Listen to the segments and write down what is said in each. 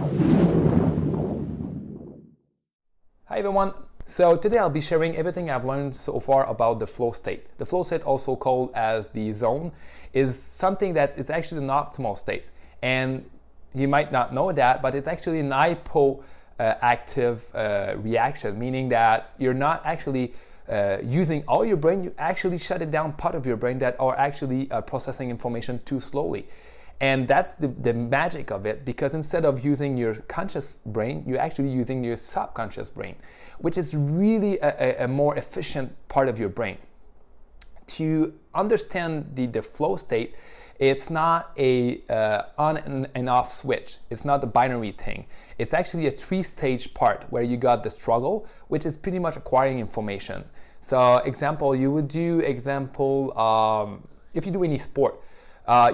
Hi everyone. So today I'll be sharing everything I've learned so far about the flow state. The flow state, also called as the zone, is something that is actually an optimal state. And you might not know that, but it's actually an hypoactive reaction, meaning that you're not actually using all your brain, you actually shut it down part of your brain that are actually processing information too slowly. And that's the magic of it, because instead of using your conscious brain, you're actually using your subconscious brain, which is really a more efficient part of your brain. To understand the flow state, it's not a on and off switch. It's not a binary thing. It's actually a three-stage part where you got the struggle, which is pretty much acquiring information. So example, you would do if you do any sport,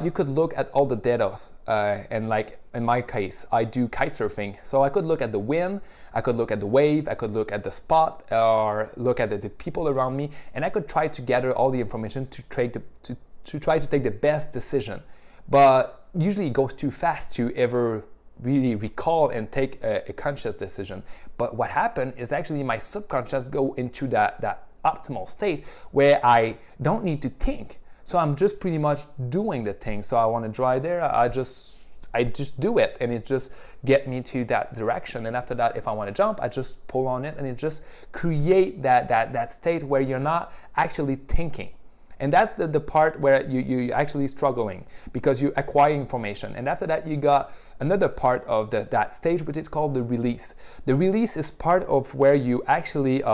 you could look at all the data, and like in my case, I do kite surfing. So I could look at the wind, I could look at the wave, I could look at the spot, or look at the people around me, and I could try to gather all the information to try to take the best decision. But usually it goes too fast to ever really recall and take a conscious decision. But what happened is actually my subconscious go into that optimal state where I don't need to think. So I'm just pretty much doing the thing. So I want to drive there, I just do it, and it just get me to that direction. And after that, if I want to jump, I just pull on it, and it just create that state where you're not actually thinking. And that's the part where you actually struggling, because you acquire information. And after that, you got another part of that stage, which is called the release. The release is part of where you actually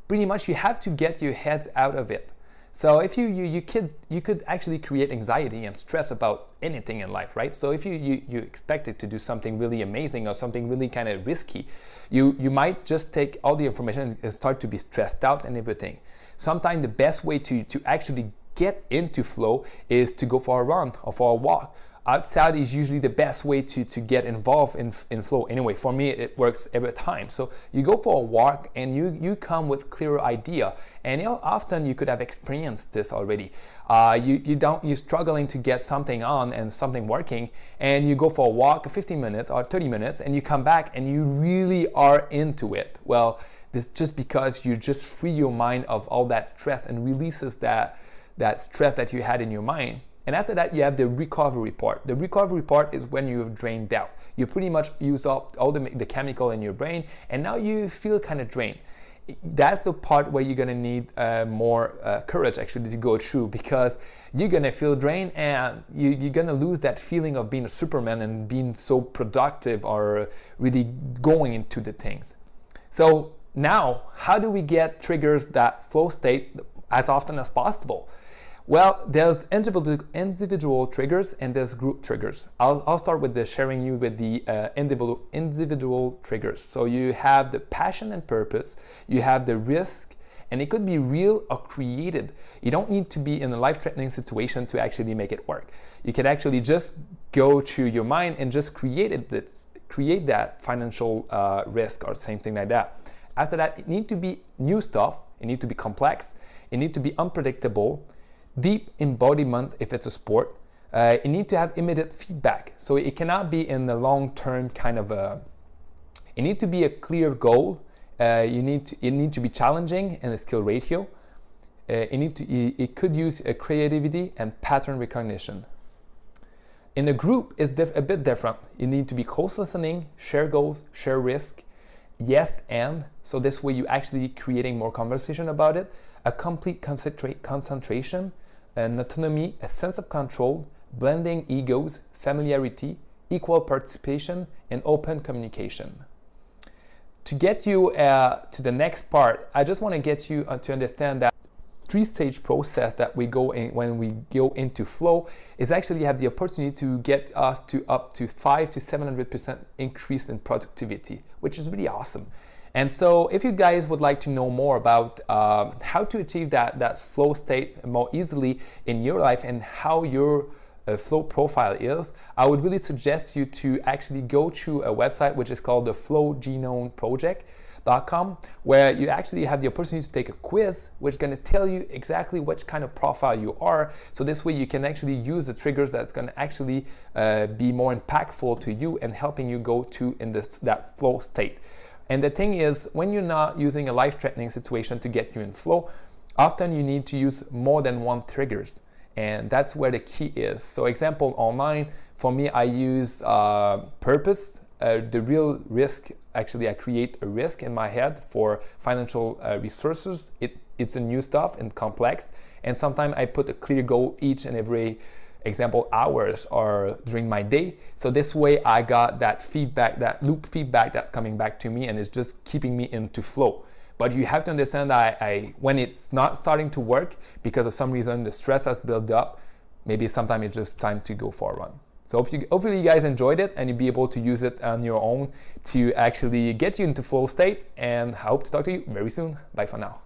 pretty much you have to get your head out of it. So if you could actually create anxiety and stress about anything in life, right? So if you expected to do something really amazing or something really kind of risky, you might just take all the information and start to be stressed out and everything. Sometimes the best way to actually get into flow is to go for a run or for a walk. Outside is usually the best way to get involved in flow. Anyway, for me, it works every time. So you go for a walk and you come with clearer idea. And often you could have experienced this already. You're struggling to get something on and something working, and you go for a walk 15 minutes or 30 minutes, and you come back and you really are into it. Well, this just because you just free your mind of all that stress and releases that stress that you had in your mind. And after that, you have the recovery part. The recovery part is when you've drained out. You pretty much use up all the chemical in your brain, and now you feel kind of drained. That's the part where you're gonna need more courage actually to go through, because you're gonna feel drained, and you're gonna lose that feeling of being a Superman and being so productive or really going into the things. So now, how do we get triggers that flow state as often as possible? Well, there's individual triggers and there's group triggers. I'll start with sharing you with the individual triggers. So you have the passion and purpose, you have the risk, and it could be real or created. You don't need to be in a life-threatening situation to actually make it work. You can actually just go to your mind and just create that financial risk or same thing like that. After that, it needs to be new stuff, it needs to be complex, it needs to be unpredictable, deep embodiment if it's a sport. It needs to have immediate feedback. So it cannot be in the long-term kind of it needs to be a clear goal. It needs to be challenging in the skill ratio. It could use creativity and pattern recognition. In the group, it's a bit different. You need to be close listening, share goals, share risk, yes and. So this way you're actually creating more conversation about it. A complete concentration, an autonomy, a sense of control, blending egos, familiarity, equal participation, and open communication. To get you to the next part, I just want to get you to understand that three-stage process that we go in when we go into flow is actually have the opportunity to get us to up to 500 to 700% increase in productivity, which is really awesome. And so if you guys would like to know more about how to achieve that flow state more easily in your life and how your flow profile is, I would really suggest you to actually go to a website which is called the Flow Genome Project. genome.com, where you actually have the opportunity to take a quiz, which is going to tell you exactly which kind of profile you are. So this way you can actually use the triggers that's going to actually be more impactful to you and helping you go to in that flow state. And the thing is, when you're not using a life-threatening situation to get you in flow, often you need to use more than one triggers. And that's where the key is. So example online, for me, I use purpose. The real risk, actually I create a risk in my head for financial resources. It's a new stuff and complex. And sometimes I put a clear goal each and every example hours or during my day. So this way I got that feedback, that loop feedback that's coming back to me and it's just keeping me into flow. But you have to understand that when it's not starting to work because of some reason the stress has built up, maybe sometimes it's just time to go for a run. So hopefully you guys enjoyed it and you'll be able to use it on your own to actually get you into flow state, and I hope to talk to you very soon. Bye for now.